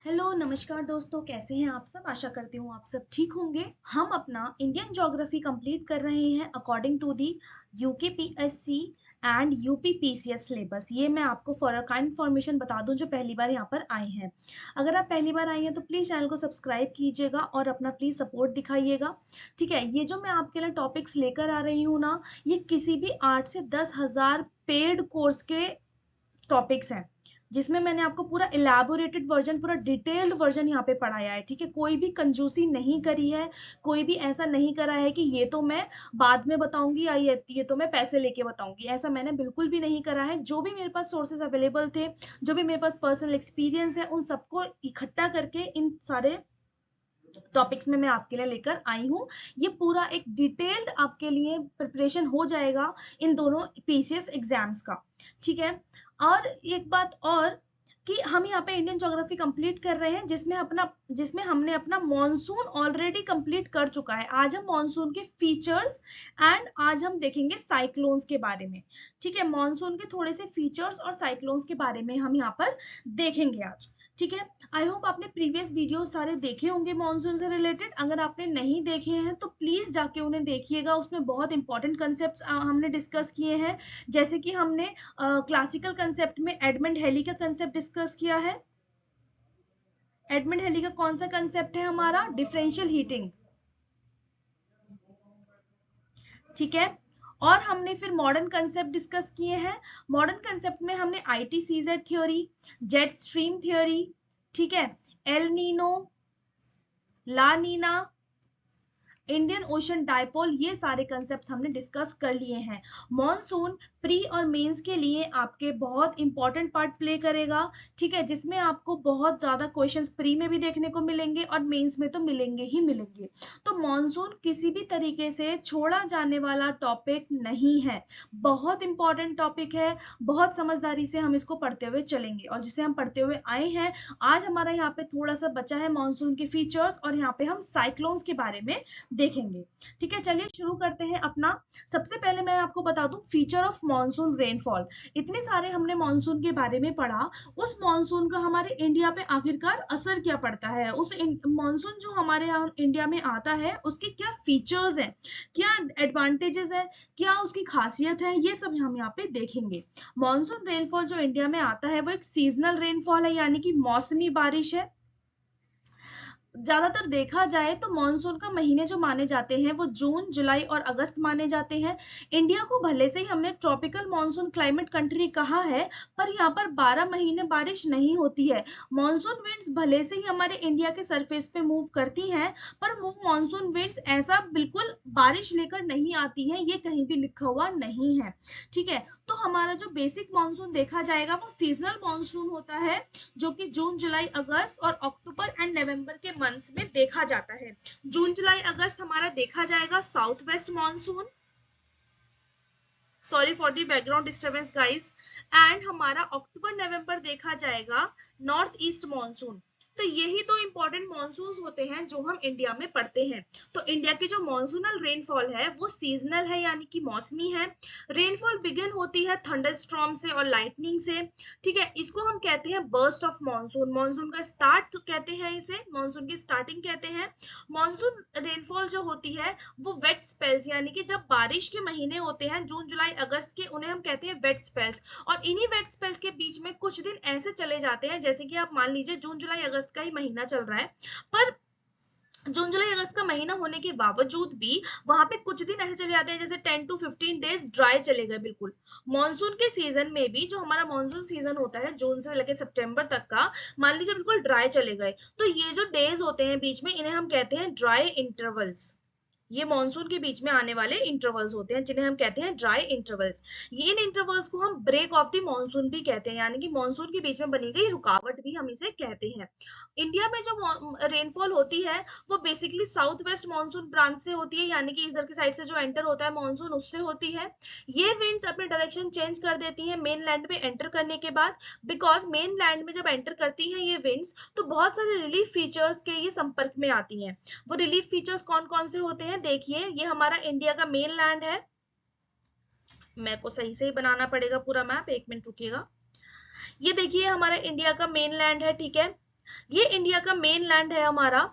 Hello नमस्कार दोस्तों, कैसे हैं आप सब। आशा करती हूँ आप सब ठीक होंगे। हम अपना इंडियन ज्योग्राफी कंप्लीट कर रहे हैं according to the UKPSC and UPPCS syllabus. ये मैं आपको फॉर अ काइंड इन्फॉर्मेशन बता दूं जो पहली बार यहाँ पर आए हैं। अगर आप पहली बार आए हैं तो प्लीज चैनल को सब्सक्राइब कीजिएगा और अपना प्लीज सपोर्ट दिखाइएगा। ठीक है, ये जो मैं आपके लिए टॉपिक्स लेकर आ रही हूँ ना, ये किसी भी 8 से 10 हजार पेड कोर्स के टॉपिक्स हैं, जिसमें मैंने आपको पूरा इलेबोरेटेड वर्जन, पूरा डिटेल्ड वर्जन यहाँ पे पढ़ाया है। ठीक है, कोई भी कंजूसी नहीं करी है, कोई भी ऐसा नहीं करा है कि ये तो मैं बाद में बताऊंगी या ये तो मैं पैसे लेके बताऊंगी, ऐसा मैंने बिल्कुल भी नहीं करा है। जो भी मेरे पास सोर्सेज अवेलेबल थे, जो भी मेरे पास पर्सनल एक्सपीरियंस है, उन सबको इकट्ठा करके इन सारे टॉपिक्स में मैं आपके लिए लेकर आई हूँ। ये पूरा एक डिटेल्ड आपके लिए प्रिपरेशन हो जाएगा इन दोनों पीसीएस एग्जाम्स का। ठीक है, और एक बात और कि हम यहाँ पे इंडियन ज्योग्राफी कंप्लीट कर रहे हैं, जिसमें हमने अपना मॉनसून ऑलरेडी कंप्लीट कर चुका है। आज हम मॉनसून के फीचर्स एंड आज हम देखेंगे साइक्लोन्स के बारे में। ठीक है, मॉनसून के थोड़े से फीचर्स और साइक्लोन्स के बारे में हम यहाँ पर देखेंगे आज। ठीक है, आई होप आपने प्रीवियस वीडियो सारे देखे होंगे मॉनसून से रिलेटेड। अगर आपने नहीं देखे हैं तो प्लीज जाके उन्हें देखिएगा, उसमें बहुत इंपॉर्टेंट कंसेप्ट हमने डिस्कस किए हैं। जैसे कि हमने क्लासिकल कंसेप्ट में एडमंड हेली का कंसेप्ट डिस्कस किया है। एडमंड हेली का कौन सा कंसेप्ट है हमारा, डिफरेंशियल हीटिंग। ठीक है, और हमने फिर मॉडर्न कंसेप्ट डिस्कस किए हैं। मॉडर्न कंसेप्ट में हमने ITCZ theory, jet stream theory, ठीक है, एल नीनो, ला नीना, इंडियन ओशन डायपोल, ये सारे कंसेप्ट हमने डिस्कस कर लिए हैं। मॉनसून प्री और मेंस के लिए आपके बहुत इंपॉर्टेंट पार्ट प्ले करेगा। ठीक है, जिसमें आपको बहुत ज्यादा क्वेश्चंस प्री में भी देखने को मिलेंगे और मेंस में तो मिलेंगे ही मिलेंगे। तो मॉनसून किसी भी तरीके से छोड़ा जाने वाला टॉपिक नहीं है, बहुत इंपॉर्टेंट टॉपिक है। बहुत समझदारी से हम इसको पढ़ते हुए चलेंगे और जिसे हम पढ़ते हुए आए हैं। आज हमारा यहाँ पे थोड़ा सा बचा है मॉनसून के फीचर्स, और यहाँ पे हम साइक्लोन्स के बारे में देखेंगे। ठीक है, चलिए शुरू करते हैं अपना। सबसे पहले मैं आपको बता दूं फीचर ऑफ मॉनसून रेनफॉल। इतने सारे हमने मॉनसून के बारे में पढ़ा, उस मॉनसून का हमारे इंडिया पे आखिरकार असर क्या पड़ता है, उस मॉनसून जो हमारे यहाँ इंडिया में आता है उसके क्या फीचर्स हैं, क्या एडवांटेजेस है, क्या उसकी खासियत है, ये सब हम यहाँ पे देखेंगे। मॉनसून रेनफॉल जो इंडिया में आता है वो एक सीजनल रेनफॉल है, यानी कि मौसमी बारिश है। ज्यादातर देखा जाए तो मॉनसून का महीने जो माने जाते हैं वो जून, जुलाई और अगस्त माने जाते हैं। इंडिया को भले से ही हमने ट्रॉपिकल मॉनसून क्लाइमेट कंट्री कहा है, पर यहाँ पर 12 महीने बारिश नहीं होती है। मॉनसून विंड्स भले से ही हमारे इंडिया के सरफेस पे मूव करती हैं, पर वो मॉनसून विंड्स ऐसा बिल्कुल बारिश लेकर नहीं आती हैं, ये कहीं भी लिखा हुआ नहीं है। ठीक है, तो हमारा जो बेसिक मॉनसून देखा जाएगा वो सीजनल मॉनसून होता है, जो कि जून, जुलाई, अगस्त और अक्टूबर एंड नवंबर के मंथ्स में देखा जाता है। जून, जुलाई, अगस्त हमारा देखा जाएगा south west monsoon. Sorry for the background disturbance guys. And हमारा अक्टूबर, नवंबर देखा जाएगा नॉर्थ ईस्ट मॉनसून। तो यही तो इंपॉर्टेंट मॉनसून होते हैं जो हम इंडिया में पढ़ते हैं। तो इंडिया की जो मॉनसूनल रेनफॉल है वो सीजनल है, यानी कि मौसमी है। रेनफॉल बिगिन होती है थंडरस्टॉर्म से और लाइटनिंग से। ठीक है, इसको हम कहते हैं बर्स्ट ऑफ मॉनसून, मॉनसून का स्टार्ट कहते हैं, इसे मॉनसून की स्टार्टिंग कहते हैं। मॉनसून रेनफॉल जो होती है वो वेट स्पेल्स, यानी कि जब बारिश के महीने होते हैं जून, जुलाई, अगस्त के, उन्हें हम कहते हैं वेट स्पेल्स। और इन्हीं वेट स्पेल्स के बीच में कुछ दिन ऐसे चले जाते हैं, जैसे कि आप मान लीजिए जून, जुलाई, अगस्त का ही महीना चल रहा है, पर जून, जुलाई, अगस्त का महीना होने के बावजूद भी वहां पे कुछ दिन ऐसे चले जाते हैं जैसे 10 to 15 डेज ड्राई चले गए बिल्कुल। मॉनसून के सीजन में भी, जो हमारा मॉनसून सीजन होता है जून से लेकर सितंबर तक का, मान लीजिए बिल्कुल ड्राई चले गए, तो ये जो डेज होते हैं बीच में, इन्हें हम कहते हैं ड्राई इंटरवल्स। ये मॉनसून के बीच में आने वाले इंटरवल्स होते हैं, जिन्हें हम कहते हैं ड्राई इंटरवल्स। ये इन इंटरवल्स को हम ब्रेक ऑफ द मॉनसून भी कहते हैं, यानी कि मॉनसून के बीच में बनी गई रुकावट भी हम इसे कहते हैं। इंडिया में जो रेनफॉल होती है वो basically south west monsoon branch से होती है, यानी कि इधर की साइड से जो एंटर होता है मॉनसून, उससे होती है। ये विंड्स अपनी डायरेक्शन चेंज कर देती हैं मेन लैंड में एंटर करने के बाद, बिकॉज मेन लैंड में जब एंटर करती हैं ये विंड्स, तो बहुत सारे रिलीफ फीचर्स के ये संपर्क में आती हैं। वो रिलीफ फीचर्स कौन कौन से होते हैं देखिए, ये हमारा इंडिया का मेन लैंड है। मेरे को सही से ही बनाना पड़ेगा पूरा मैप, 1 मिनट रुकिएगा। ये देखिए हमारा इंडिया का मेन लैंड है, ठीक है। ये इंडिया का मेन लैंड है हमारा।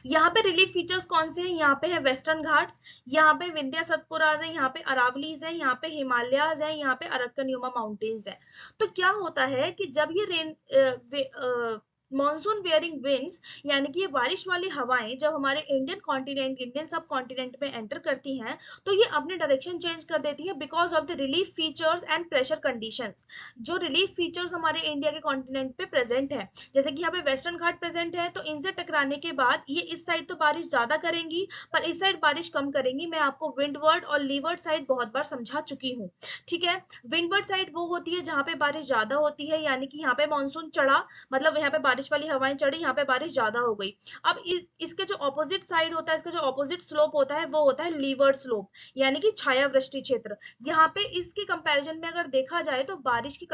यहाँ पे रिलीफ फीचर्स कौन से हैं? यहाँ पे है वेस्टर्न घाट्स, यहाँ पे विंध्य सतपुराज है, यहाँ पे अरावलीज है, यहाँ पे हिमालयाज है, यहाँ पे अरक्कनयुमा माउंटेन्स है। तो क्या होता है कि जब ये मॉनसून वेयरिंग विंड्स यानी कि ये बारिश वाली हवाएं जब हमारे इंडियन कॉन्टिनेंट, इंडियन सब कॉन्टिनेंट में एंटर करती हैं, तो ये अपने डायरेक्शन चेंज कर देती है because of the relief features and pressure conditions. जो रिलीफ फीचर्स हमारे इंडिया के कॉन्टिनेंट पे प्रेजेंट है, जैसे कि यहाँ पे वेस्टर्न घाट प्रेजेंट है, तो इनसे टकराने के बाद ये इस साइड तो बारिश ज्यादा करेंगी पर इस साइड बारिश कम करेंगी। मैं आपको विंडवर्ड और लीवर्ड साइड बहुत बार समझा चुकी हूँ, ठीक है। विंडवर्ड साइड वो होती है जहां पे बारिश ज्यादा होती है, यानी कि यहाँ पे मानसून चढ़ा, मतलब यहाँ पे बारिश वाली हवाएं चढ़ी, यहाँ पे बारिश ज्यादा हो गई। अब इसके जो ऑपोजिट साइड होता है, इसका जो ऑपोजिट स्लोप होता है वो होता है लीवर्ड स्लोप, यानी कि छाया वृष्टि क्षेत्र। यहाँ पे इसके कंपैरिजन में अगर देखा जाए तो बारिश की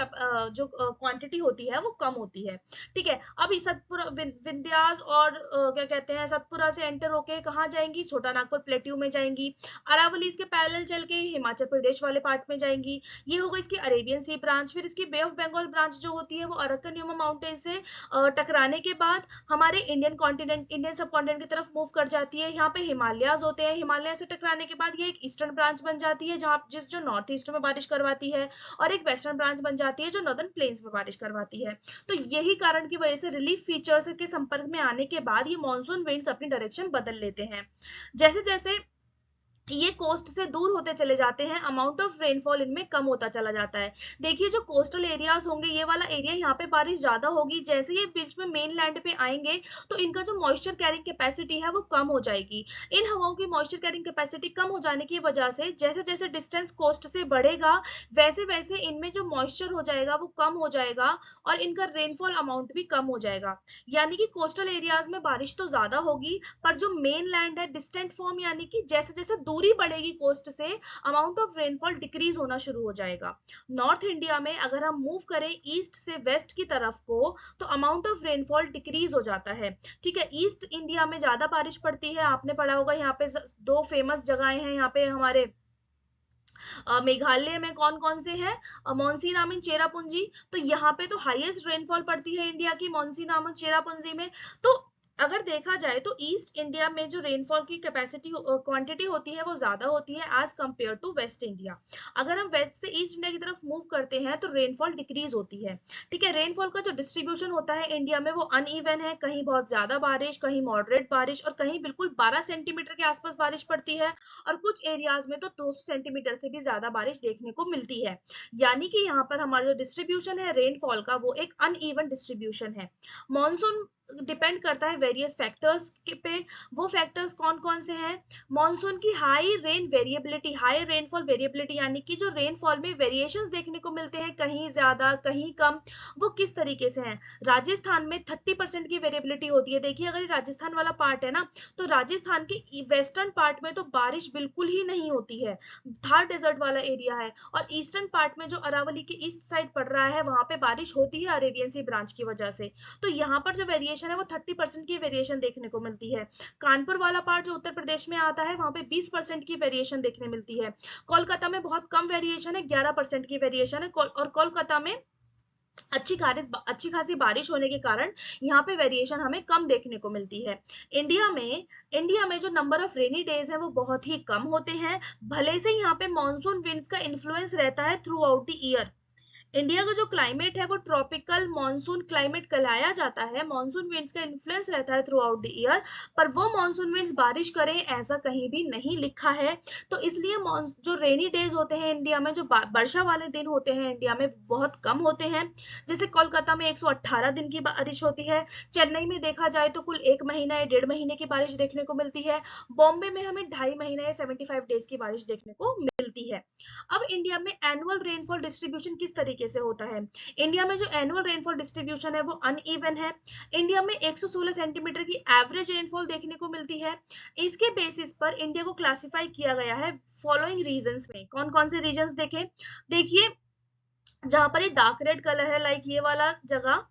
जो क्वांटिटी होती है वो कम होती है, ठीक है। अब सतपुरा विंध्यास और क्या कहते हैं सतपुरा से एंटर होके कहाँ जाएंगी? छोटा नागपुर प्लेट्यू में जाएंगी। अरावली इसके पैरेलल चल के हिमाचल प्रदेश वाले पार्ट में जाएंगी। ये होगा इसकी अरेबियन सी ब्रांच। फिर इसकी बे ऑफ बंगाल ब्रांच जो होती है वो अरक्कनयुमा माउंटेन से टकराने के बाद हमारे इंडियन कॉन्टिनेंट, इंडियन सब कॉन्टिनेंट की तरफ मूव कर जाती है। यहाँ पे हिमालयाज होते हैं, हिमालय से टकराने के बाद ये एक ईस्टर्न ब्रांच बन जाती है जहाँ जो नॉर्थ ईस्ट में बारिश करवाती है, और एक वेस्टर्न ब्रांच बन जाती है जो नॉर्दर्न प्लेन्स में बारिश करवाती है। तो यही कारण की वजह से रिलीफ फीचर्स के संपर्क में आने के बाद ये मॉनसून विंड्स अपनी डायरेक्शन बदल लेते हैं। जैसे जैसे ये कोस्ट से दूर होते चले जाते हैं, अमाउंट ऑफ रेनफॉल इनमें कम होता चला जाता है। देखिए जो कोस्टल एरियाज होंगे, ये वाला एरिया, यहाँ पे बारिश ज्यादा होगी। जैसे ये बीच में मेन लैंड पे आएंगे तो इनका जो मॉइस्चर कैरिंग कैपेसिटी है वो कम हो जाएगी। इन हवाओं की मॉइस्चर कैरिंग कैपेसिटी कम हो जाने की वजह से जैसे जैसे डिस्टेंस कोस्ट से बढ़ेगा वैसे वैसे इनमें जो मॉइस्चर हो जाएगा वो कम हो जाएगा और इनका रेनफॉल अमाउंट भी कम हो जाएगा। यानी कि कोस्टल एरियाज में बारिश तो ज्यादा होगी पर जो मेन लैंड है डिस्टेंट फॉर्म, यानी कि जैसे जैसे दूरी बढ़ेगी कोस्ट से, अमाउंट ऑफ रेनफॉल डिक्रीज होना शुरू हो जाएगा। नॉर्थ इंडिया में अगर हम मूव करें ईस्ट से वेस्ट की तरफ को तो अमाउंट ऑफ रेनफॉल डिक्रीज हो जाता है, ठीक है। ईस्ट इंडिया में ज्यादा बारिश पड़ती है, आपने पढ़ा होगा। यहाँ पे दो फेमस जगहें हैं यहाँ पे हमारे मेघालय में, कौन कौन से हैं? मॉन्सीनामिन चेरापूंजी। तो यहाँ पे तो हाईएस्ट रेनफॉल पड़ती है इंडिया की मॉन्सीनामिन चेरापूंजी में। तो अगर देखा जाए तो ईस्ट इंडिया में जो रेनफॉल की कैपेसिटी क्वांटिटी होती है वो ज्यादा होती है as compare to west India. अगर हम वेस्ट से ईस्ट इंडिया की तरफ मूव करते हैं तो रेनफॉल डिक्रीज होती है, ठीक है। रेनफॉल का जो डिस्ट्रीब्यूशन होता है इंडिया में वो अनइवन है, कहीं बहुत ज्यादा बारिश, कहीं मॉडरेट बारिश और कहीं बिल्कुल 12 सेंटीमीटर के आसपास बारिश पड़ती है, और कुछ एरियाज में तो 200 सेंटीमीटर से भी ज्यादा बारिश देखने को मिलती है। यानी कि यहाँ पर हमारा जो डिस्ट्रीब्यूशन है रेनफॉल का वो एक अनइवन डिस्ट्रीब्यूशन है। मॉनसून डिपेंड करता है वेरियस फैक्टर्स पे। वो फैक्टर्स कौन कौन से हैं? मॉनसून की high rain variability, high rainfall variability, यानी कि जो रेनफॉल में वेरिएशंस देखने को मिलते हैं, कहीं ज्यादा कहीं कम, वो किस तरीके से हैं? राजस्थान में 30% की वेरिएबिलिटी होती है। देखिए अगर ये राजस्थान वाला पार्ट है ना, तो राजस्थान के वेस्टर्न पार्ट में तो बारिश बिल्कुल ही नहीं होती है, थार डेजर्ट वाला एरिया है। और ईस्टर्न पार्ट में जो अरावली के ईस्ट साइड पड़ रहा है वहां पे बारिश होती है अरेबियन सी ब्रांच की वजह से। तो यहाँ पर जो वेरिएशन है वो 30% की वेरिएशन देखने को मिलती है। कानपुर वाला पार्ट जो उत्तर प्रदेश में आता है वहां पे 20% की वेरिएशन देखने मिलती है। कोलकाता में बहुत कम वेरिएशन है, 11% की वेरिएशन है। और कोलकाता में अच्छी खासी बारिश होने के कारण यहाँ पे वेरिएशन हमें कम देखने को मिलती है। इंडिया में जो नंबर ऑफ रेनी डेज है वो बहुत ही कम होते हैं, भले से यहाँ पे मॉनसून विंड्स का इन्फ्लुएंस रहता है through out the year. India का जो क्लाइमेट है वो ट्रॉपिकल मॉनसून क्लाइमेट कहलाया जाता है। मॉनसून विंड्स का इन्फ्लुएंस रहता है थ्रू आउट द ईयर, पर वो मॉनसून विंड्स बारिश करें ऐसा कहीं भी नहीं लिखा है। तो इसलिए जो रेनी डेज होते हैं इंडिया में, जो वर्षा वाले दिन होते हैं इंडिया में बहुत कम होते हैं। जैसे कोलकाता में 118 दिन की बारिश होती है, चेन्नई में देखा जाए तो कुल 1 महीना या 1.5 महीने की बारिश देखने को मिलती है, बॉम्बे में हमें 2.5 महीना या 75 डेज की बारिश देखने को मिलती है। अब इंडिया में एनुअल रेनफॉल डिस्ट्रीब्यूशन किस तरीके से होता है? इंडिया में जो एनुअल रेनफॉल डिस्ट्रीब्यूशन है वो अनइवन है। इंडिया में 116 सेंटीमीटर की एवरेज रेनफॉल देखने को मिलती है। इसके बेसिस पर इंडिया को क्लासिफाई किया गया है फॉलोइंग रीजन्स में। कौन कौन से रीजन्स देखें? देखिए जहां पर ये डार्क रेड कलर है, लाइक ये वाला जगह,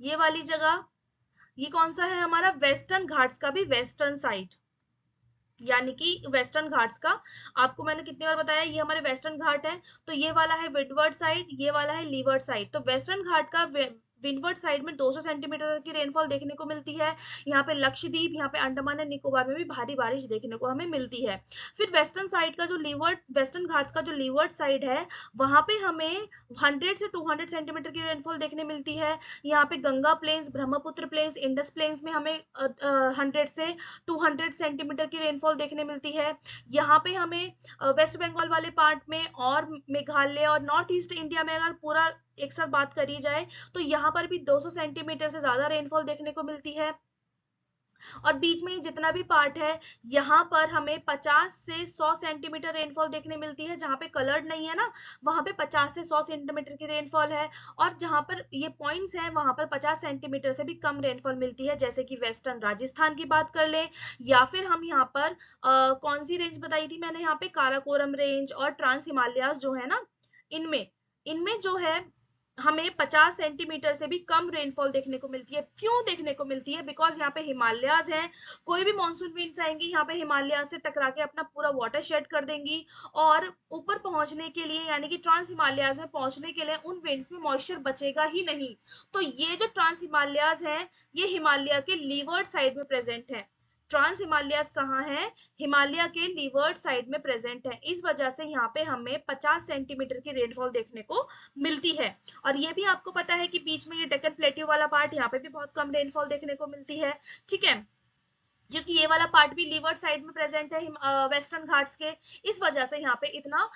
ये वाली जगह, ये कौन सा है हमारा? वेस्टर्न घाट्स का भी वेस्टर्न साइड, यानी कि वेस्टर्न घाट्स का। आपको मैंने कितनी बार बताया ये हमारे वेस्टर्न घाट है। तो ये वाला है विंडवर्ड साइड, ये वाला है लीवर्ड साइड। तो वेस्टर्न घाट का विंडवर्ड साइड में 200 सेंटीमीटर की रेनफॉल देखने को मिलती है। यहाँ पे लक्षद्वीप, यहाँ पे अंडमान एंड निकोबार में भी भारी बारिश देखने को हमें मिलती है। फिर वेस्टर्न साइड का जो लीवर्ड, वेस्टर्न घाट्स का जो लीवर्ड साइड है, वहां पे हमें 100 से 200 सेंटीमीटर की रेनफॉल देखने मिलती है। यहाँ पे Ganga plains, Brahmaputra plains, Indus plains में हमें 100 से 200 सेंटीमीटर की रेनफॉल देखने मिलती है। यहाँ पे हमें वेस्ट बंगाल वाले पार्ट में और मेघालय और नॉर्थ ईस्ट इंडिया में अगर पूरा एक साथ बात करी जाए तो यहाँ पर भी 200 सेंटीमीटर से ज्यादा रेनफॉल देखने को मिलती है। और बीच में जितना भी पार्ट है, यहाँ पर हमें 50 से 100 सेंटीमीटर रेनफॉल देखने मिलती है। जहाँ पे कलर्ड नहीं है ना, वहां पे 50 से 100 सेंटीमीटर की रेनफॉल है। और जहां पर ये पॉइंट्स हैं, वहां पर 50 सेंटीमीटर से भी कम रेनफॉल मिलती है। जैसे कि वेस्टर्न राजस्थान की बात कर ले, या फिर हम यहाँ पर कौन सी रेंज बताई थी मैंने, यहाँ पे काराकोरम रेंज और ट्रांस हिमालयाज जो है ना, इनमें इनमें जो है हमें 50 सेंटीमीटर से भी कम रेनफॉल देखने को मिलती है। क्यों देखने को मिलती है? बिकॉज यहाँ पे हिमालयाज हैं, कोई भी मानसून विंड्स आएंगी यहाँ पे हिमालय से टकरा के अपना पूरा वाटर शेड कर देंगी, और ऊपर पहुंचने के लिए यानी कि ट्रांस हिमालयाज में पहुंचने के लिए उन विंड्स में मॉइस्चर बचेगा ही नहीं। तो ये जो ट्रांस हिमालयाज है, ये हिमालय के लीवर्ड साइड में प्रेजेंट है। ट्रांस हिमालयाज कहाँ है? हिमालय के लीवर्ड साइड में प्रेजेंट है। इस वजह से यहाँ पे हमें 50 सेंटीमीटर की रेनफॉल देखने को मिलती है। और ये भी आपको पता है कि बीच में ये डेक्कन प्लेट्यू वाला पार्ट, यहाँ पे भी बहुत कम रेनफॉल देखने को मिलती है। ठीक है, क्योंकि ये वाला पार्ट भी लीवर्ड साइड में प्रेजेंट है वेस्टर्न घाट्स के, इस वजह से यहाँ पे इतना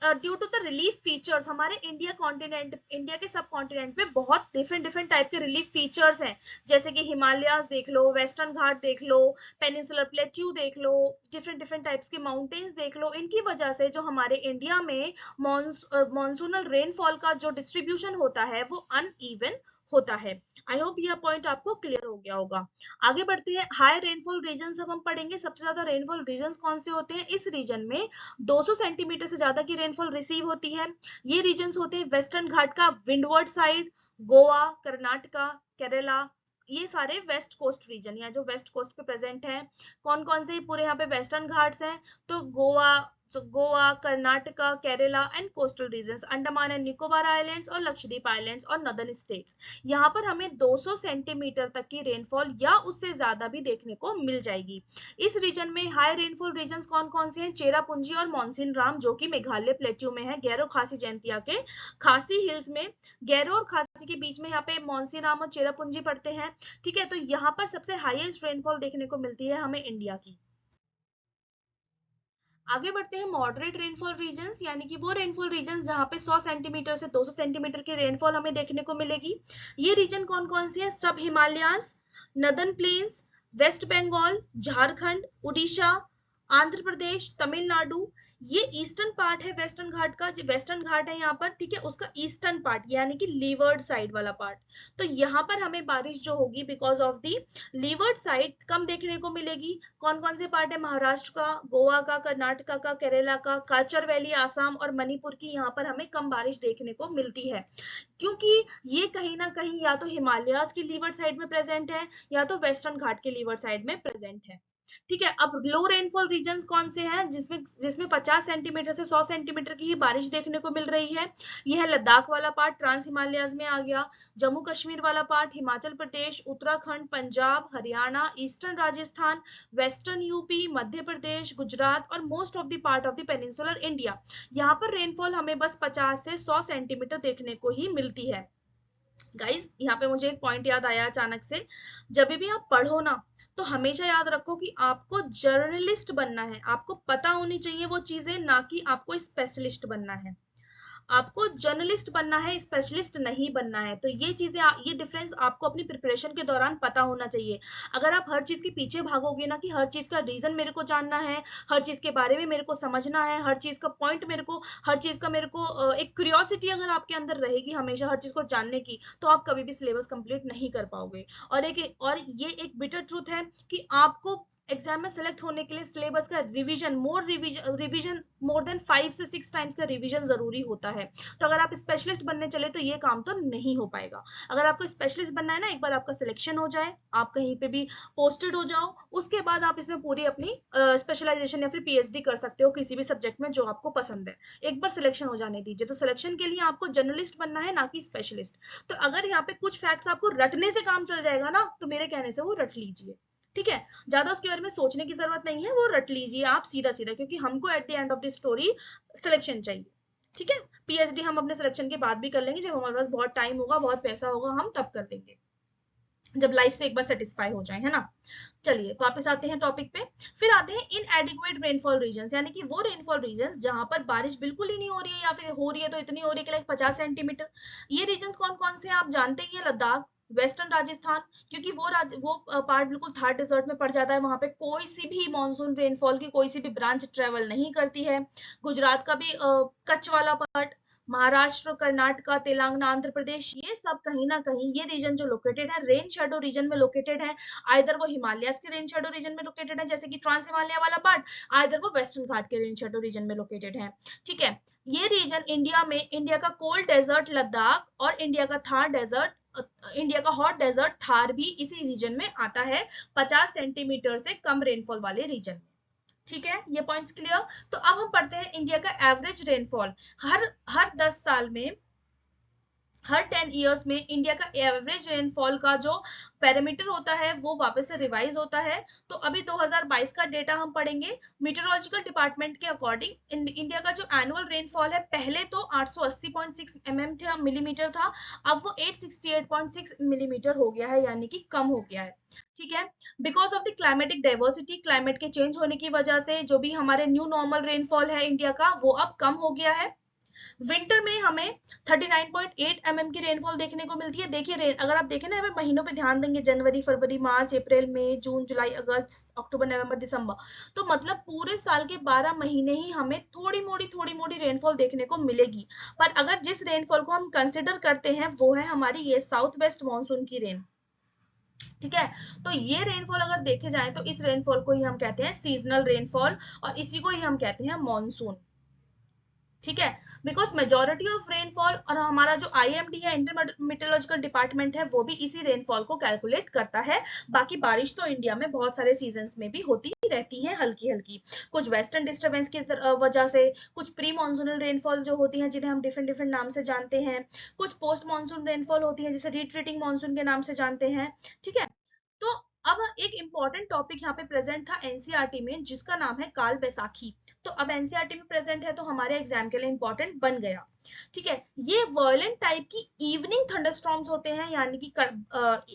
due to the relief features, हमारे इंडिया कॉन्टिनेंट, इंडिया के सब कॉन्टिनेंट में बहुत डिफरेंट टाइप के रिलीफ फीचर्स हैं। जैसे कि हिमालयाज देख लो, वेस्टर्न घाट देख लो, पेनिनसुलर प्लेट्यू देख लो, डिफरेंट टाइप्स के माउंटेन्स देख लो। इनकी वजह से जो हमारे इंडिया में मॉनसूनल रेनफॉल का जो डिस्ट्रीब्यूशन होता है वो अनइवन होता है। आई होप यह पॉइंट आपको क्लियर हो गया होगा। आगे बढ़ते हैं, हाई रेनफॉल रीजन अब हम पढ़ेंगे। सबसे ज्यादा रेनफॉल रीजन कौन से होते हैं? इस रीजन में 200 सेंटीमीटर से ज्यादा की रेनफॉल रिसीव होती है। ये रीजन होते हैं वेस्टर्न घाट का विंडवर्ड साइड, गोवा, कर्नाटका, केरला, ये सारे वेस्ट कोस्ट रीजन या जो वेस्ट कोस्ट पे प्रेजेंट है। कौन कौन से पूरे यहाँ पे वेस्टर्न घाट्स हैं? तो Goa, Karnataka, Kerala and coastal regions, Andaman and Nicobar islands और लक्षद्वीप आइलैंड्स और नॉर्दर्न स्टेट्स। यहाँ पर हमें 200 सेंटीमीटर तक की रेनफॉल या उससे ज्यादा भी देखने को मिल जाएगी। इस रीजन में हाई रेनफॉल रीजन्स कौन कौन से हैं? चेरापूंजी और मॉनसिन राम, जो कि मेघालय प्लेट्यू में है, गैरो खासी जयंतिया के खासी हिल्स में। गैरो और खासी के बीच में यहाँ पे मॉनसिन राम और चेरापूंजी पड़ते हैं। ठीक है, तो यहाँ पर सबसे हाईएस्ट रेनफॉल देखने को मिलती है हमें इंडिया की। आगे बढ़ते हैं, मॉडरेट रेनफॉल रीजन्स, यानी कि वो रेनफॉल रीजन्स जहां पे 100 सेंटीमीटर से 200 सेंटीमीटर की रेनफॉल हमें देखने को मिलेगी। ये रीजन कौन कौन से हैं? सब हिमालयाज, नदर्न प्लेन्स, वेस्ट बंगाल, झारखंड, उड़ीसा, आंध्र प्रदेश, तमिलनाडु। ये ईस्टर्न पार्ट है वेस्टर्न घाट का, जो वेस्टर्न घाट है यहाँ पर, ठीक है, उसका ईस्टर्न पार्ट यानी कि लीवर्ड साइड वाला पार्ट। तो यहाँ पर हमें बारिश जो होगी because of the leeward side कम देखने को मिलेगी। कौन कौन से पार्ट है? महाराष्ट्र का, गोवा का, कर्नाटका का, केरला का, काचर वैली, आसाम और मणिपुर की, यहाँ पर हमें कम बारिश देखने को मिलती है, क्योंकि ये कहीं ना कहीं या तो हिमालयाज की लीवर्ड साइड में प्रेजेंट है या तो वेस्टर्न घाट के लीवर्ड साइड में प्रेजेंट है। ठीक है, अब लो रेनफॉल रीजन्स कौन से हैं जिसमें 50 सेंटीमीटर से 100 सेंटीमीटर की ही बारिश देखने को मिल रही है? यह है लद्दाख वाला पार्ट, ट्रांस हिमालयाज में आ गया, जम्मू कश्मीर वाला part, Himachal Pradesh, Uttarakhand, Punjab, Haryana, eastern Rajasthan, western UP, Madhya Pradesh, Gujarat और most of the part of the peninsular India. यहाँ पर रेनफॉल हमें बस 50 से 100 सेंटीमीटर देखने को ही मिलती है। गाइस, यहाँ पे मुझे एक पॉइंट याद आया अचानक से, जब भी आप पढ़ो ना तो हमेशा याद रखो कि आपको जर्नलिस्ट बनना है, आपको पता होनी चाहिए वो चीजें, ना कि आपको स्पेशलिस्ट बनना है। आपको जर्नलिस्ट बनना है, स्पेशलिस्ट नहीं बनना है। तो ये चीजें, ये डिफरेंस आपको अपनी प्रिपरेशन के दौरान पता होना चाहिए। अगर आप हर चीज के पीछे भागोगे ना कि हर चीज का रीजन मेरे को जानना है, हर चीज के बारे में मेरे को समझना है, हर चीज का पॉइंट मेरे को, हर चीज का मेरे को एक क्यूरियोसिटी अगर आपके अंदर रहेगी हमेशा हर चीज को जानने की, तो आप कभी भी सिलेबस कंप्लीट नहीं कर पाओगे। और ये एक बिटर ट्रूथ है कि आपको एग्जाम में सेलेक्ट होने के लिए सिलेबस का रिवीजन मोर देन 5 से 6 टाइम्स का रिवीजन जरूरी होता है। तो अगर आप स्पेशलिस्ट बनने चले तो ये काम तो नहीं हो पाएगा। अगर आपको स्पेशलिस्ट बनना है ना, एक बार आपका सिलेक्शन हो जाए, आप कहीं पे भी पोस्टेड हो जाओ, उसके बाद आप इसमें पूरी अपनी स्पेशलाइजेशन या फिर पीएचडी कर सकते हो किसी भी सब्जेक्ट में जो आपको पसंद है। एक बार सिलेक्शन हो जाने दीजिए। तो सिलेक्शन के लिए आपको जर्नलिस्ट बनना है, ना कि स्पेशलिस्ट। तो अगर यहाँ पे कुछ फैक्ट्स आपको रटने से काम चल जाएगा ना, तो मेरे कहने से वो रट लीजिए, ठीक है। ज्यादा उसके बारे में सोचने की जरूरत नहीं है, वो रट लीजिए आप सीधा सीधा, क्योंकि हमको at the end of the story selection चाहिए, ठीक है। पीएचडी हम अपने सिलेक्शन के बाद भी कर लेंगे, जब हमारे पास बहुत टाइम होगा, बहुत पैसा होगा, हम तब कर लेंगे, जब लाइफ से एक बार सेटिस्फाई हो जाए, है ना। चलिए वापस आते हैं टॉपिक पे। फिर आते हैं इनएडिक्वेट रेनफॉल रीजन्स, यानी कि वो रेनफॉल रीजन्स जहां पर बारिश बिल्कुल ही नहीं हो रही है, या फिर हो रही है तो इतनी हो रही है कि लाइक 50 सेंटीमीटर। ये रीजन्स कौन कौन से हैं आप जानते ही हैं। लद्दाख, वेस्टर्न राजस्थान, क्योंकि वो पार्ट बिल्कुल थार डेजर्ट में पड़ जाता है, वहां पे कोई सी भी मानसून रेनफॉल की कोई सी भी ब्रांच ट्रेवल नहीं करती है। गुजरात का भी कच्छ वाला पार्ट, महाराष्ट्र, कर्नाटका, तेलंगाना, आंध्र प्रदेश, ये सब कहीं ना कहीं ये रीजन जो लोकेटेड है रेन शेडो रीजन में लोकेटेड है। आइदर वो हिमालयस के रेन शेडो रीजन में लोकेटेड है, जैसे कि ट्रांस हिमालय वाला पार्ट, आइदर वो वेस्टर्न घाट के रेन शेडो रीजन में लोकेटेड है, ठीक है। ये रीजन इंडिया का कोल्ड डेजर्ट लद्दाख और इंडिया का हॉट डेजर्ट थार भी इसी रीजन में आता है, 50 सेंटीमीटर से कम रेनफॉल वाले रीजन में, ठीक है। ये पॉइंट्स क्लियर। तो अब हम पढ़ते हैं इंडिया का एवरेज रेनफॉल। हर 10 साल में, हर 10 इयर्स में इंडिया का एवरेज रेनफॉल का जो पैरामीटर होता है वो वापस से रिवाइज होता है। तो अभी 2022 का डेटा हम पढ़ेंगे। मीटरोलॉजिकल डिपार्टमेंट के अकॉर्डिंग इंडिया का जो एनुअल रेनफॉल है, पहले तो 880.6 मिलीमीटर था, अब वो 868.6 मिलीमीटर हो गया है, यानी कि कम हो गया है, ठीक है। Because of the climatic diversity, climate के चेंज होने की वजह से जो भी हमारे न्यू नॉर्मल रेनफॉल है इंडिया का, वो अब कम हो गया है। विंटर में हमें 39.8 mm की रेनफॉल देखने को मिलती है। देखिए अगर आप देखें ना, हमें महीनों पे ध्यान देंगे, जनवरी, फरवरी, मार्च, अप्रैल, मई, जून, जुलाई, अगस्त, अक्टूबर, नवंबर, दिसंबर, तो मतलब पूरे साल के 12 महीने ही हमें थोड़ी मोड़ी रेनफॉल देखने को मिलेगी। पर अगर जिस रेनफॉल को हम कंसिडर करते हैं वो है हमारी ये साउथ वेस्ट मानसून की रेन, ठीक है। तो ये रेनफॉल अगर देखे जाए तो इस रेनफॉल को ही हम कहते हैं सीजनल रेनफॉल, और इसी को ही हम कहते हैं मॉनसून, ठीक है। बिकॉज मेजोरिटी ऑफ रेनफॉल, और हमारा जो आईएमडी है, इंडियन मेट्रोलॉजिकल डिपार्टमेंट है, वो भी इसी रेनफॉल को कैलकुलेट करता है। बाकी बारिश तो इंडिया में बहुत सारे सीजन्स में भी होती रहती है, हल्की हल्की, कुछ वेस्टर्न डिस्टर्बेंस की वजह से, कुछ प्री मानसूनल रेनफॉल जो होती है जिन्हें हम डिफरेंट डिफरेंट नाम से जानते हैं, कुछ पोस्ट मानसून रेनफॉल होती है जिसे रिट्रीटिंग मानसून के नाम से जानते हैं, ठीक है। तो अब एक इंपॉर्टेंट टॉपिक यहाँ पे प्रेजेंट था एनसीईआरटी में, जिसका नाम है काल बैसाखी। तो अब एनसीईआरटी में प्रेजेंट है तो हमारे एग्जाम के लिए इंपॉर्टेंट बन गया, ठीक है। ये वायलेंट टाइप की इवनिंग थंडरस्टॉर्म्स होते हैं, यानी कि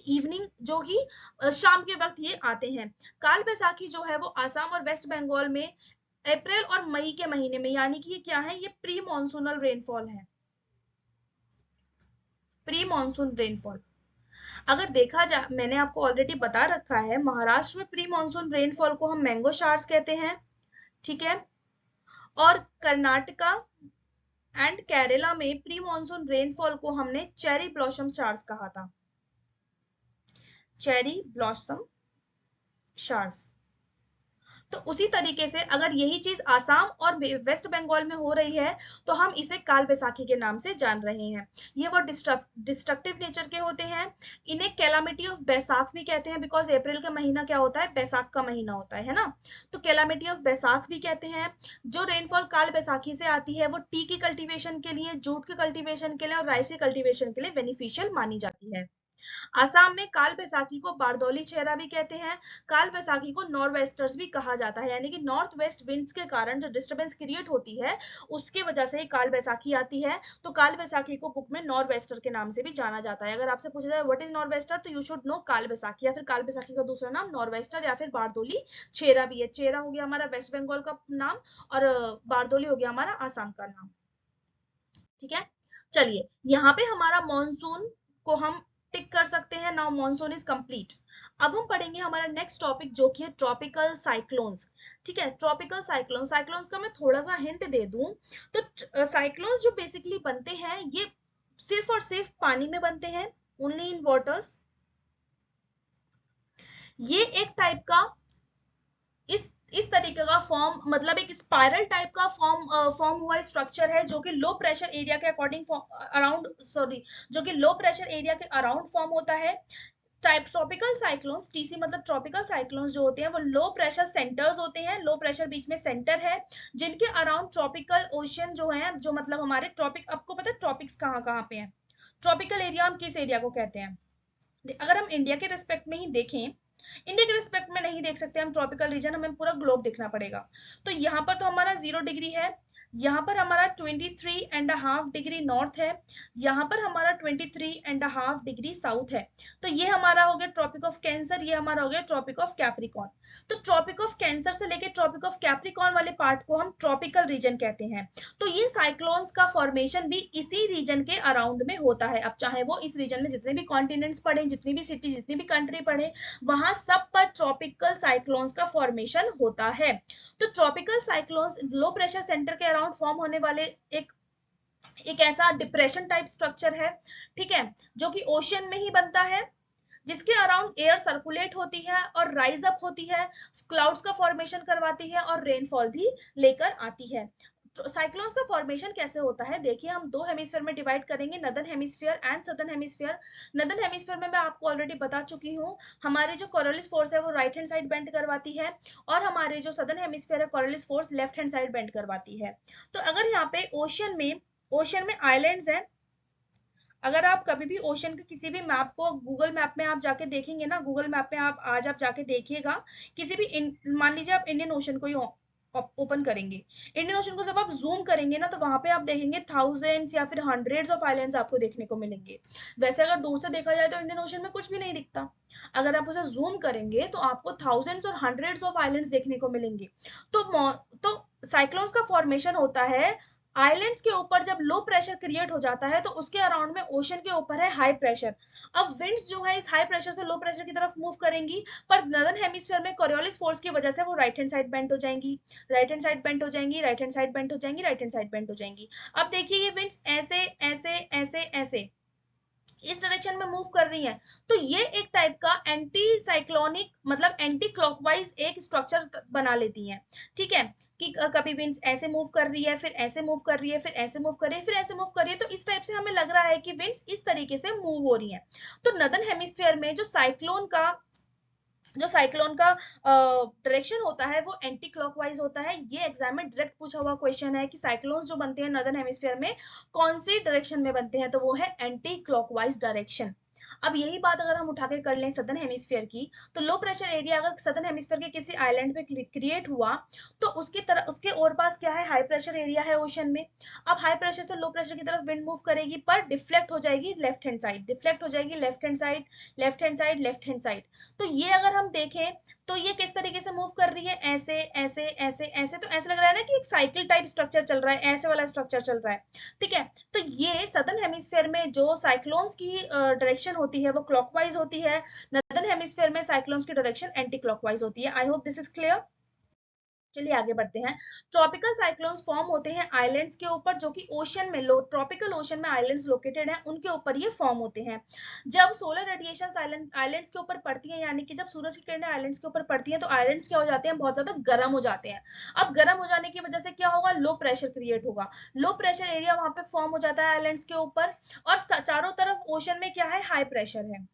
इवनिंग जो कि शाम के वक्त ये आते हैं। काल बैसाखी जो है वो आसाम और वेस्ट बंगाल में अप्रैल और मई के महीने में, यानी कि ये क्या है, ये प्री मानसूनल रेनफॉल है, प्री मानसून रेनफॉल। अगर देखा जाए, मैंने आपको ऑलरेडी बता रखा है, महाराष्ट्र में प्री मानसून रेनफॉल को हम मैंगो शावर्स कहते हैं, ठीक है। और कर्नाटका एंड केरला में प्री मानसून रेनफॉल को हमने चेरी ब्लॉसम शावर्स कहा था, चेरी ब्लॉसम शावर्स। तो उसी तरीके से अगर यही चीज आसाम और वेस्ट बंगाल में हो रही है तो हम इसे काल बैसाखी के नाम से जान रहे हैं। ये वो डिस्ट्रक्टिव नेचर के होते हैं। इन्हें कैलामिटी ऑफ बैसाख भी कहते हैं, बिकॉज अप्रैल का महीना क्या होता है, बैसाख का महीना होता है ना। तो कैलामिटी ऑफ बैसाख भी कहते हैं। जो रेनफॉल काल बैसाखी से आती है वो टी की कल्टीवेशन के लिए, जूट के कल्टीवेशन के लिए और राइस के कल्टीवेशन के लिए बेनिफिशियल मानी जाती है। आसाम में काल बैसाखी को बारदौली छेरा भी कहते हैं। काल बैसाखी को नॉर्थ वेस्टर्स भी कहा जाता है, यानी कि नॉर्थ वेस्ट विंड्स के कारण जो डिस्टर्बेंस क्रिएट होती है उसके वजह से काल बैसाखी आती है। तो काल बैसाखी को बुक में नॉर्थ वेस्टर के नाम से भी जाना जाता है। अगर आपसे पूछा जाए व्हाट इज नॉर्थ वेस्टर, तो यू शुड नो काल बैसाखी, या फिर काल बैसाखी का दूसरा नाम नॉर्थ वेस्टर या फिर बारदौली छेरा भी है। छेरा हो गया हमारा वेस्ट बंगाल का नाम, और बारदौली हो गया हमारा आसाम का नाम, ठीक है। चलिए यहाँ पे हमारा मॉनसून को हम टिक कर सकते हैं। Now monsoon is complete. अब हम पढ़ेंगे हमारा नेक्स्ट टॉपिक जो कि है ट्रॉपिकल साइक्लोन्स, ठीक है। ट्रॉपिकल साइक्लोन्स, साइक्लोन्स का मैं थोड़ा सा हिंट दे दूं तो साइक्लोन्स जो बेसिकली बनते हैं ये सिर्फ और सिर्फ पानी में बनते हैं, ओनली इन वाटर्स। ये एक टाइप का इस तरीके का फॉर्म, मतलब एक स्पाइरल टाइप का फॉर्म हुआ स्ट्रक्चर है, जो कि लो प्रेशर एरिया के अकॉर्डिंग अराउंड, सॉरी, जो कि लो प्रेशर एरिया के अराउंड फॉर्म होता है। ट्रॉपिकल साइक्लोन्स, टीसी मतलब ट्रॉपिकल साइक्लोन्स जो होते हैं वो लो प्रेशर सेंटर्स होते हैं, लो प्रेशर बीच में सेंटर है, जिनके अराउंड ट्रॉपिकल ओशन जो है, जो मतलब हमारे ट्रॉपिक, आपको पता है ट्रॉपिक्स कहाँ कहाँ पे हैं, ट्रॉपिकल एरिया हम किस एरिया को कहते हैं? अगर हम इंडिया के रिस्पेक्ट में ही देखें, इंडिया के रिस्पेक्ट में नहीं देख सकते हम ट्रॉपिकल रीजन, हमें पूरा ग्लोब देखना पड़ेगा। तो यहाँ पर तो हमारा 0 डिग्री है, यहाँ पर हमारा 23.5 डिग्री नॉर्थ है, यहाँ पर हमारा 23.5 डिग्री साउथ है। तो ये हमारा हो गया ट्रॉपिक ऑफ कैंसर, ये हमारा हो गया ट्रॉपिक ऑफ कैप्रिकॉर्न। तो ट्रॉपिक ऑफ कैंसर से लेके ट्रॉपिक ऑफ कैप्रिकॉर्न वाले पार्ट को हम ट्रॉपिकल रीजन कहते हैं। तो ये साइक्लोन्स का फॉर्मेशन भी इसी रीजन के अराउंड में होता है। अब चाहे वो इस रीजन में जितने भी कॉन्टिनेंट्स पड़े, जितनी भी सिटी, जितनी भी कंट्री पड़े, वहां सब पर ट्रॉपिकल साइक्लोन्स का फॉर्मेशन होता है। तो tropical cyclones low pressure centre के अराउंड फॉर्म होने वाले एक ऐसा डिप्रेशन टाइप स्ट्रक्चर है, ठीक है, जो कि ओशन में ही बनता है, जिसके अराउंड एयर सर्कुलेट होती है और राइज अप होती है, क्लाउड्स का फॉर्मेशन करवाती है और रेनफॉल भी लेकर आती है। साइक्लोन्स का फॉर्मेशन कैसे होता है, देखिए हम दो हेमिस्फीयर में डिवाइड करेंगे, northern hemisphere and southern hemisphere. Northern hemisphere में मैं आपको ऑलरेडी बता चुकी हूँ, हमारी जो कोरियोलिस फोर्स है वो राइट हैंड साइड बेंड करवाती है, और हमारे जो सदर्न हेमिस्फीयर है Coriolis force left hand side bend करवाती है। तो अगर यहाँ पे ओशन में आइलैंड्स हैं, अगर आप कभी भी ओशन के किसी भी मैप को गूगल मैप में आप जाके देखेंगे ना, गूगल मैप में आप आज आप जाके देखिएगा, किसी भी मान लीजिए आप इंडियन ओशन को ही ओपन करेंगे, इंडियन ओशन को जब आप जूम करेंगे ना, तो वहां पे आप देखेंगे थाउजेंड्स या फिर हंड्रेड्स ऑफ आइलैंड्स आपको देखने को मिलेंगे। वैसे अगर दूर से देखा जाए तो इंडियन ओशन में कुछ भी नहीं दिखता, अगर आप उसे जूम करेंगे तो आपको थाउजेंड्स और हंड्रेड्स ऑफ आइलैंड्स देखने को मिलेंगे। तो साइक्लोन्स का फॉर्मेशन होता है आइलैंड्स के ऊपर, जब लो प्रेशर क्रिएट हो जाता है तो उसके अराउंड में ओशन के ऊपर है हाई प्रेशर। अब विंड्स जो है इस हाई प्रेशर से लो प्रेशर की तरफ मूव करेंगी, पर नॉर्दर्न हेमिस्फीयर में कोरियोलिस फोर्स की वजह से वो राइट हैंड साइड बेंड हो जाएंगी, राइट हैंड साइड बेंड हो जाएंगी, राइट हैंड साइड बेंड हो जाएंगी, राइट हैंड साइड बेंड हो जाएंगी। अब देखिए ये विंड्स ऐसे ऐसे ऐसे ऐसे इस डायरेक्शन में मूव कर रही है, तो ये एक टाइप का एंटी साइक्लोनिक, मतलब एंटी क्लॉकवाइज एक स्ट्रक्चर बना लेती हैं, ठीक है, कि कभी विंड्स ऐसे मूव कर रही है, फिर ऐसे मूव कर रही है, फिर ऐसे मूव कर रही है, फिर ऐसे मूव कर रही है, तो इस टाइप से हमें लग रहा है कि विंड्स इस तरीके से मूव हो रही है। तो नॉर्दर्न हेमिस्फीयर में जो साइक्लोन का डायरेक्शन होता है वो एंटी क्लॉकवाइज होता है। ये एग्जाम में डायरेक्ट पूछा हुआ क्वेश्चन है कि साइक्लोन जो बनते हैं नॉर्दर्न हेमिस्फीयर में कौन सी डायरेक्शन में बनते हैं, तो वो है एंटी क्लॉकवाइज डायरेक्शन। अब यही बात अगर हम उठा के कर लें सदर्न हेमिस्फीयर की, तो लो प्रेशर एरिया अगर सदर्न हेमिस्फीयर के किसी आइलैंड पे क्रिएट हुआ, तो उसके और पास क्या है, हाई प्रेशर एरिया है ओशन में। अब हाई प्रेशर से लो प्रेशर की तरफ विंड मूव करेगी, पर डिफ्लेक्ट हो जाएगी लेफ्ट हैंड साइड, डिफ्लेक्ट हो जाएगी left hand side, left hand side, left hand side. तो ये अगर हम देखें तो ये किस तरीके से मूव कर रही है, ऐसे ऐसे ऐसे ऐसे, तो ऐसे लग रहा है ना कि एक साइकिल टाइप स्ट्रक्चर चल रहा है, ऐसे वाला स्ट्रक्चर चल रहा है, ठीक है। तो ये सदर्न हेमिस्फीयर में जो साइक्लोन्स की डायरेक्शन होती है वो क्लॉकवाइज होती है, नॉर्दर्न हेमिस्फीयर में साइक्लोन्स की डायरेक्शन एंटी क्लॉकवाइज होती है। I hope this is clear. चलिए आगे बढ़ते हैं। ट्रॉपिकल साइक्लोन्स फॉर्म होते हैं आइलैंड्स के ऊपर, जो कि ओशन में ट्रॉपिकल ओशन में आइलैंड्स लोकेटेड हैं, उनके ऊपर ये फॉर्म होते हैं। जब सोलर रेडिएशन आइलैंड्स के ऊपर पड़ती है, यानी कि जब सूरज की किरणें आइलैंड्स के ऊपर पड़ती है, तो आइलैंड्स क्या हो जाते हैं, बहुत ज्यादा गर्म हो जाते हैं। अब गर्म हो जाने की वजह से क्या होगा, लो प्रेशर क्रिएट होगा, लो प्रेशर एरिया वहां पे फॉर्म हो जाता है आइलैंड्स के ऊपर, और चारों तरफ ओशन में क्या है, हाई प्रेशर है,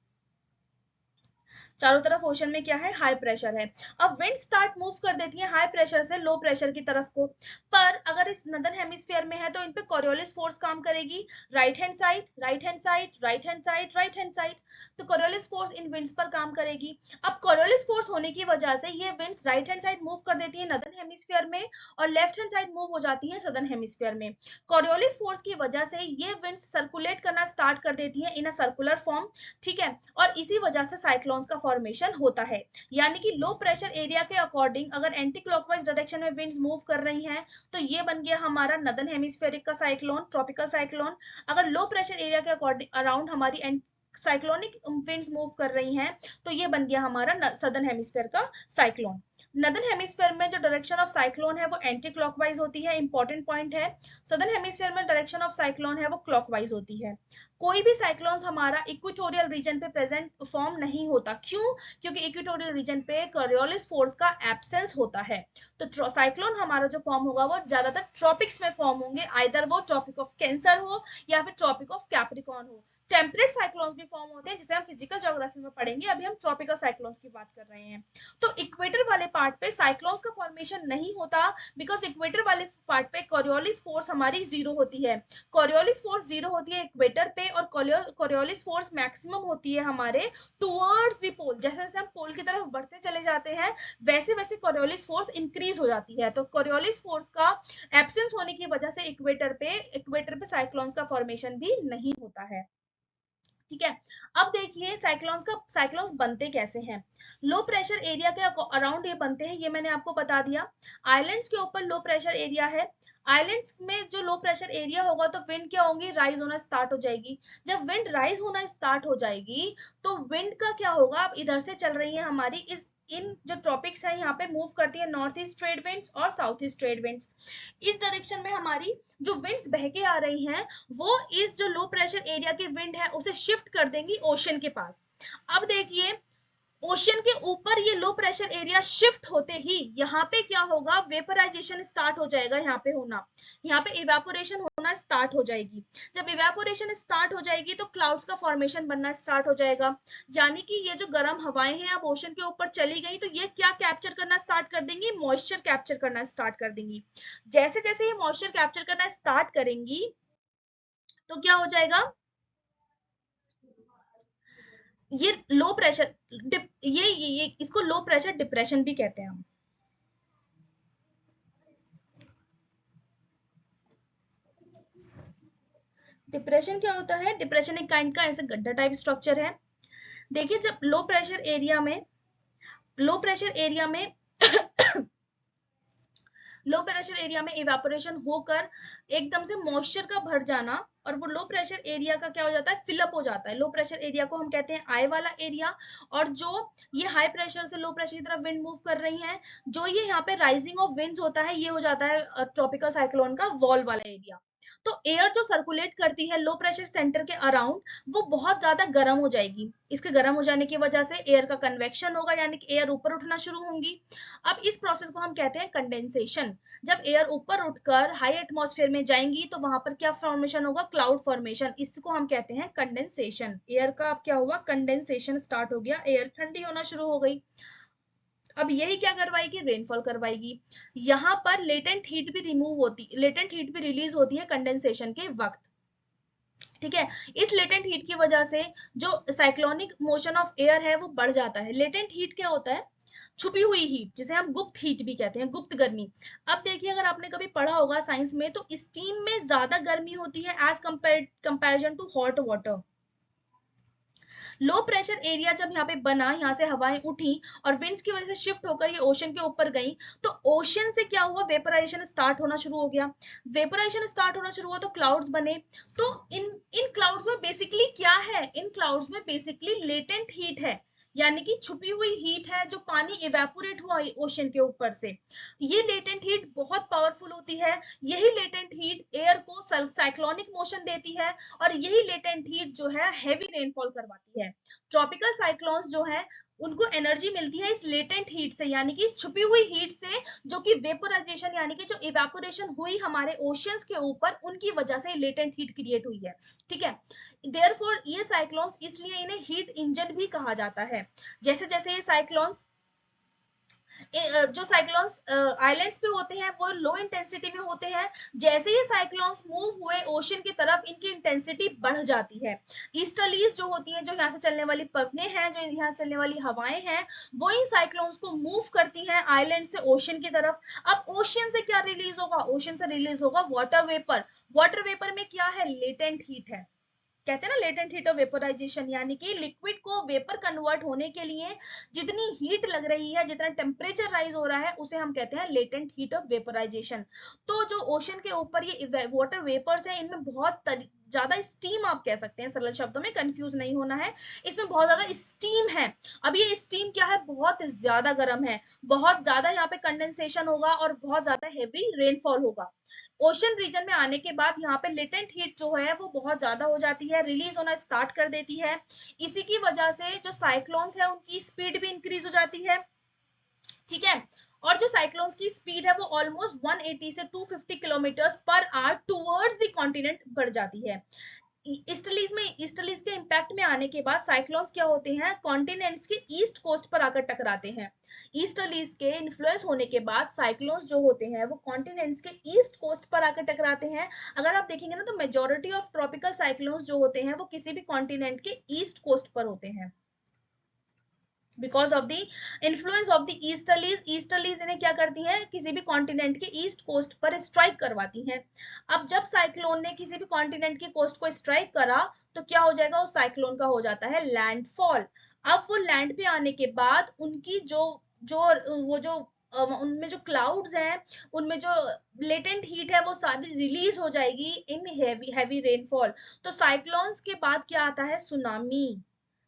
चारों तरफ ओशन में क्या है, हाई प्रेशर है। अब विंड स्टार्ट मूव कर देती है हाई प्रेशर से लो प्रेशर की तरफ को, पर अगर इस नॉर्दर्न हेमिस्फीयर में है तो इन पे कोरियोलिस फोर्स काम करेगी, right hand side, right hand side, right hand side, right hand side. तो कोरियोलिस फोर्स इन विंड्स पर काम करेगी। अब कोरियोलिस फोर्स होने की वजह से ये winds right hand side move कर देती है नॉर्दर्न हेमिस्फीयर में, और लेफ्ट हैंड साइड मूव हो जाती है सदर्न हेमिस्फीयर में। कोरियोलिस फोर्स की वजह से ये विंड्स सर्कुलेट करना स्टार्ट कर देती है इन अ सर्कुलर फॉर्म, ठीक है, और इसी वजह से साइक्लोन्स का फॉर्मेशन होता है। यानी कि लो प्रेशर एरिया के अकॉर्डिंग अगर एंटी क्लॉकवाइज डायरेक्शन में विंड्स मूव कर रही हैं, तो ये बन गया हमारा नॉर्दर्न हेमिस्फेरिक का साइक्लोन, ट्रॉपिकल साइक्लोन। अगर लो प्रेशर एरिया के अकॉर्डिंग अराउंड हमारी साइक्लोनिक विंड्स मूव कर रही हैं, तो ये बन गया हमारा सदर्न हेमिस्फीयर का साइक्लोन। नदर्न हेमिस्फीयर में जो डायरेक्शन ऑफ साइक्लोन है वो एंटी क्लॉकवाइज होती है, इंपॉर्टेंट पॉइंट है। सदर्न हेमिस्फीयर में डायरेक्शन ऑफ साइक्लोन है वो क्लॉकवाइज होती है। कोई भी साइक्लोन्स हमारा इक्वेटोरियल रीजन पे प्रेजेंट फॉर्म नहीं होता, क्यों? क्योंकि इक्वेटोरियल रीजन पे कोरियोलिस फोर्स का एब्सेंस होता है। तो साइक्लोन हमारा जो फॉर्म होगा वो ज्यादातर ट्रॉपिक्स में फॉर्म होंगे, आइदर वो ट्रॉपिक ऑफ कैंसर हो या फिर ट्रॉपिक ऑफ कैप्रिकॉर्न हो। टेम्परेट साइक्लोन्स भी फॉर्म होते हैं जिसे हम फिजिकल ज्योग्राफी में पढ़ेंगे, अभी हम ट्रॉपिकल साइक्लोन्स की बात कर रहे हैं। तो इक्वेटर वाले पार्ट पे साइक्लोन्स का फॉर्मेशन नहीं होता, बिकॉज इक्वेटर वाले पार्ट पे कोरियोलिस फोर्स हमारी जीरो होती है। कोरियोलिस फोर्स जीरो होती है इक्वेटर पे, और कोरियोलिस फोर्स मैक्सिमम होती है हमारे टुवर्ड्स द पोल। जैसे जैसे हम पोल की तरफ बढ़ते चले जाते हैं वैसे वैसे कोरियोलिस फोर्स इंक्रीज हो जाती है। तो कोरियोलिस फोर्स का एब्सेंस होने की वजह से इक्वेटर पे साइक्लोन्स का फॉर्मेशन भी नहीं होता है। ठीक है, अब देखिए साइक्लोन्स बनते कैसे हैं। लो प्रेशर एरिया के अराउंड ये बनते हैं, ये मैंने आपको बता दिया। आइलैंड्स के ऊपर लो प्रेशर एरिया है। आइलैंड्स में जो लो प्रेशर एरिया होगा तो विंड क्या होंगी, राइज होना स्टार्ट हो जाएगी। जब विंड राइज होना स्टार्ट हो जाएगी तो विंड का क्या होगा, अब इधर से चल रही है हमारी इन जो ट्रॉपिक्स है यहाँ पे मूव करती है नॉर्थ ईस्ट ट्रेड विंड्स और साउथ ईस्ट ट्रेड विंड्स। इस डायरेक्शन में हमारी जो विंड्स बह के आ रही हैं वो इस जो लो प्रेशर एरिया की विंड है उसे शिफ्ट कर देंगी ओशन के पास। अब देखिए ओशन के ऊपर ये लो प्रेशर एरिया शिफ्ट होते ही यहाँ पे क्या होगा, वेपराइजेशन स्टार्ट हो जाएगा। यहाँ पे होना, यहाँ पे इवेपोरेशन होना स्टार्ट हो जाएगी। जब इवेपोरेशन स्टार्ट हो जाएगी तो क्लाउड्स का फॉर्मेशन बनना स्टार्ट हो जाएगा। यानी कि ये जो गर्म हवाएं हैं अब ओशन के ऊपर चली गई तो ये क्या कैप्चर करना स्टार्ट कर देंगी, मॉइस्चर कैप्चर करना स्टार्ट कर देंगी। जैसे जैसे ये मॉइस्चर कैप्चर करना स्टार्ट करेंगी तो क्या हो जाएगा, ये लो प्रेशर ये इसको लो प्रेशर डिप्रेशन भी कहते हैं हम। डिप्रेशन क्या होता है, डिप्रेशन एक काइंड का ऐसे गड्ढा टाइप स्ट्रक्चर है। देखिए जब लो प्रेशर एरिया में इवेपोरेशन होकर एकदम से मॉइस्चर का भर जाना, और वो लो प्रेशर एरिया का क्या हो जाता है, फिलअप हो जाता है। लो प्रेशर एरिया को हम कहते हैं आई वाला एरिया, और जो ये हाई प्रेशर से लो प्रेशर की तरफ विंड मूव कर रही है, जो ये यहाँ पे राइजिंग ऑफ विंड्स होता है ये हो जाता है ट्रॉपिकल साइक्लोन का वॉल वाला एरिया। तो एयर जो सर्कुलेट करती है लो प्रेशर सेंटर के अराउंड वो बहुत ज्यादा गर्म हो जाएगी। इसके गर्म हो जाने की वजह से एयर का कन्वेक्शन होगा, यानी कि एयर ऊपर उठना शुरू होंगी। अब इस प्रोसेस को हम कहते हैं कंडेंसेशन। जब एयर ऊपर उठकर हाई एटमॉस्फेयर में जाएंगी तो वहां पर क्या फॉर्मेशन होगा, क्लाउड फॉर्मेशन। इसको हम कहते हैं कंडेंसेशन। एयर का अब क्या हुआ, कंडेंसेशन स्टार्ट हो गया, एयर ठंडी होना शुरू हो गई। अब यही क्या करवाएगी, रेनफॉल करवाएगी। यहाँ पर लेटेंट हीट भी रिलीज होती है कंडेंसेशन के वक्त। ठीक है, इस लेटेंट हीट की वजह से जो साइक्लोनिक मोशन ऑफ एयर है वो बढ़ जाता है। लेटेंट हीट क्या होता है, छुपी हुई हीट, जिसे हम गुप्त हीट भी कहते हैं, गुप्त गर्मी। अब देखिए अगर आपने कभी पढ़ा होगा साइंस में तो स्टीम में ज्यादा गर्मी होती है as comparison to hot water. Low pressure area जब यहाँ पे बना, यहाँ से हवाएं उठी और विंड्स की वजह से शिफ्ट होकर ये ओशन के ऊपर गई, तो ओशन से क्या हुआ, वेपराइजेशन स्टार्ट होना शुरू हो गया। वेपराइजेशन स्टार्ट होना शुरू हुआ तो क्लाउड्स बने। तो इन क्लाउड्स में बेसिकली क्या है, इन क्लाउड्स में बेसिकली लेटेंट हीट है, यानी कि छुपी हुई हीट है जो पानी इवेपोरेट हुआ ओशन के ऊपर से। ये लेटेंट हीट बहुत पावरफुल होती है। यही लेटेंट हीट एयर को साइक्लोनिक मोशन देती है, और यही लेटेंट हीट जो है हैवी रेनफॉल करवाती है। ट्रॉपिकल साइक्लोन्स जो है उनको एनर्जी मिलती है इस लेटेंट हीट से, यानी कि इस छुपी हुई हीट से, जो कि वेपोराइजेशन यानी कि जो इवेपोरेशन हुई हमारे ओशियंस के ऊपर, उनकी वजह से लेटेंट हीट क्रिएट हुई है। ठीक है, देयरफॉर ये साइक्लोन्स, इसलिए इन्हें हीट इंजन भी कहा जाता है। जैसे जैसे ये साइक्लोन्स जो साइक्लोन्स आइलैंड्स पे होते हैं वो लो इंटेंसिटी में होते हैं, जैसे ये साइक्लोन्स मूव हुए ओशन की तरफ इनकी इंटेंसिटी बढ़ जाती है। ईस्टर्लीज जो होती हैं, जो यहाँ से चलने वाली पवनें हैं, जो यहाँ से चलने वाली हवाएं हैं, वो इन साइक्लोन्स को मूव करती हैं आइलैंड से ओशन की तरफ। अब ओशन से क्या रिलीज होगा, ओशन से रिलीज होगा वाटर वेपर। वाटर वेपर में क्या है, लेटेंट हीट है। कहते हैं ना लेटेंट हीट ऑफ वेपोराइजेशन, यानी कि लिक्विड को वेपर कन्वर्ट होने के लिए जितनी हीट लग रही है, जितना टेम्परेचर राइज हो रहा है, उसे हम कहते हैं लेटेंट हीट ऑफ वेपोराइजेशन। तो जो ओशन के ऊपर ये वाटर वेपर्स है, इनमें बहुत ज्यादा स्टीम आप कह सकते हैं, सरल शब्दों में, कंफ्यूज नहीं होना है, इसमें बहुत ज्यादा स्टीम है। अब ये स्टीम क्या है, बहुत ज्यादा गर्म है, बहुत ज्यादा यहाँ पे कंडेंसेशन होगा और बहुत ज्यादा हेवी रेनफॉल होगा। ओशन रीजन में आने के बाद यहाँ पे लेटेंट हीट जो है वो बहुत ज्यादा हो जाती है, रिलीज होना स्टार्ट कर देती है। इसी की वजह से जो साइक्लोन्स है उनकी स्पीड भी इंक्रीज हो जाती है, ठीक है। और जो साइक्लोन्स की स्पीड है वो ऑलमोस्ट 180 से 250 kilometre per hour towards the continent बढ़ जाती है। ईस्टर्लीज के इंपैक्ट में आने के बाद साइक्लोन्स क्या होते हैं, कॉन्टिनेंट्स के ईस्ट कोस्ट पर आकर टकराते हैं। ईस्टर्लीज के इन्फ्लुएंस होने के बाद साइक्लोन्स जो होते हैं वो कॉन्टिनेंट्स के ईस्ट कोस्ट पर आकर टकराते हैं। अगर आप देखेंगे ना तो मेजोरिटी ऑफ ट्रॉपिकल साइक्लोन्स जो होते हैं वो किसी भी कॉन्टिनेंट के ईस्ट कोस्ट पर होते हैं, because of the influence of the easterlies इन्हें क्या करती हैं, किसी भी कॉन्टिनेंट के ईस्ट कोस्ट पर स्ट्राइक करवाती हैं। अब जब साइक्लोन ने किसी भी कॉन्टिनेंट की कोस्ट को स्ट्राइक करा तो क्या हो जाएगा, उस साइक्लोन का हो जाता है लैंडफॉल। अब वो लैंड पे आने के बाद उनकी जो जो वो जो उनमें जो क्लाउड्स हैं, उनमें जो लेटेंट हीट है वो सारी रिलीज हो जाएगी इन हैवी रेनफॉल। तो साइक्लोन्स के बाद क्या आता है, सुनामी।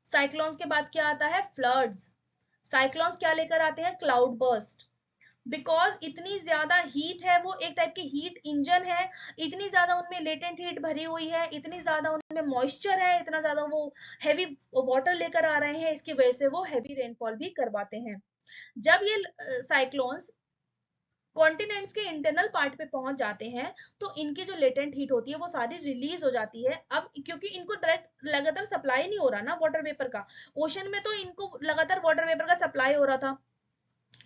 साइक्लोन्स के बाद क्या आता है, फ्लड्स। साइक्लोन्स क्या लेकर आते हैं, क्लाउड बर्स्ट। बिकॉज इतनी ज्यादा हीट है, वो एक टाइप की हीट इंजन है, इतनी ज्यादा उनमें लेटेंट हीट भरी हुई है, इतनी ज्यादा उनमें मॉइस्चर है, इतना ज्यादा वो हैवी वाटर लेकर आ रहे हैं, इसकी वजह से वो हैवी रेनफॉल भी करवाते हैं। जब ये साइक्लोन्स कॉन्टिनेंट्स के इंटरनल पार्ट पे पहुंच जाते हैं तो इनकी जो लेटेंट हीट होती है वो सारी रिलीज हो जाती है। अब क्योंकि इनको डायरेक्ट लगातार सप्लाई नहीं हो रहा ना वाटर वेपर का, ओशन में तो इनको लगातार वाटर वेपर का सप्लाई हो रहा था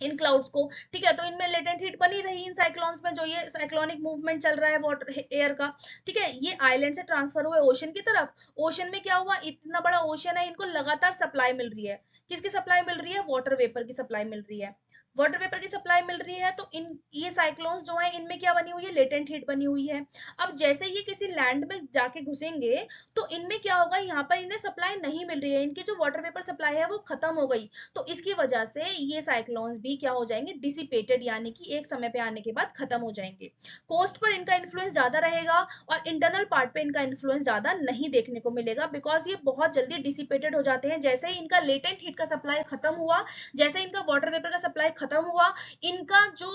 इन क्लाउड्स को, ठीक है, तो इनमें लेटेंट हीट बनी रही इन साइक्लोन्स में, जो ये साइक्लोनिक मूवमेंट चल रहा है वाटर एयर का, ठीक है, ये आइलैंड से ट्रांसफर हुए ओशन की तरफ। ओशन में क्या हुआ, इतना बड़ा ओशन है, इनको लगातार सप्लाई मिल रही है, किसकी सप्लाई मिल रही है, वाटर वेपर की सप्लाई मिल रही है। वाटर वेपर की सप्लाई मिल रही है तो इन ये साइक्लोन्स जो है इनमें क्या बनी हुई है, लेटेंट हीट बनी हुई है। अब जैसे ये किसी लैंड में जाके घुसेंगे तो इनमें क्या होगा, यहाँ पर इन्हें सप्लाई नहीं मिल रही है, इनकी जो वाटर वेपर सप्लाई है वो खत्म हो गई। तो इसकी वजह से ये साइक्लोन्स भी क्या हो जाएंगे, डिसिपेटेड, यानी कि एक समय पे आने के बाद खत्म हो जाएंगे। कोस्ट पर इनका इन्फ्लुएंस ज्यादा रहेगा और इंटरनल पार्ट पे इनका इन्फ्लुएंस ज्यादा नहीं देखने को मिलेगा, बिकॉज ये बहुत जल्दी डिसिपेटेड हो जाते हैं। जैसे ही इनका लेटेंट हीट का सप्लाई खत्म हुआ, जैसे इनका वाटर वेपर का सप्लाई खत्म हुआ, इनका जो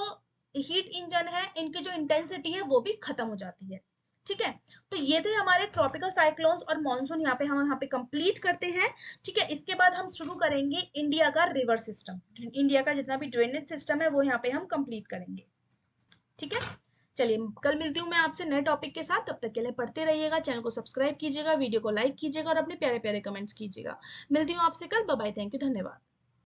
हीट इंजन है, इनकी जो इंटेंसिटी है वो भी खत्म हो जाती है, ठीक है। तो ये थे हमारे ट्रॉपिकल साइक्लोन्स और मॉनसून, यहाँ पे हम यहाँ पे कंप्लीट करते हैं, ठीक है। इसके बाद हम शुरू करेंगे इंडिया का रिवर सिस्टम, इंडिया का जितना भी ड्रेनेज सिस्टम है वो यहाँ पे हम कंप्लीट करेंगे, ठीक है। चलिए कल मिलती हूँ मैं आपसे नए टॉपिक के साथ, तब तक के लिए पढ़ते रहिएगा, चैनल को सब्सक्राइब कीजिएगा, वीडियो को लाइक कीजिएगा और अपने प्यारे प्यारे कमेंट्स कीजिएगा। मिलती हूँ आपसे कल, बाय बाय, थैंक यू, धन्यवाद।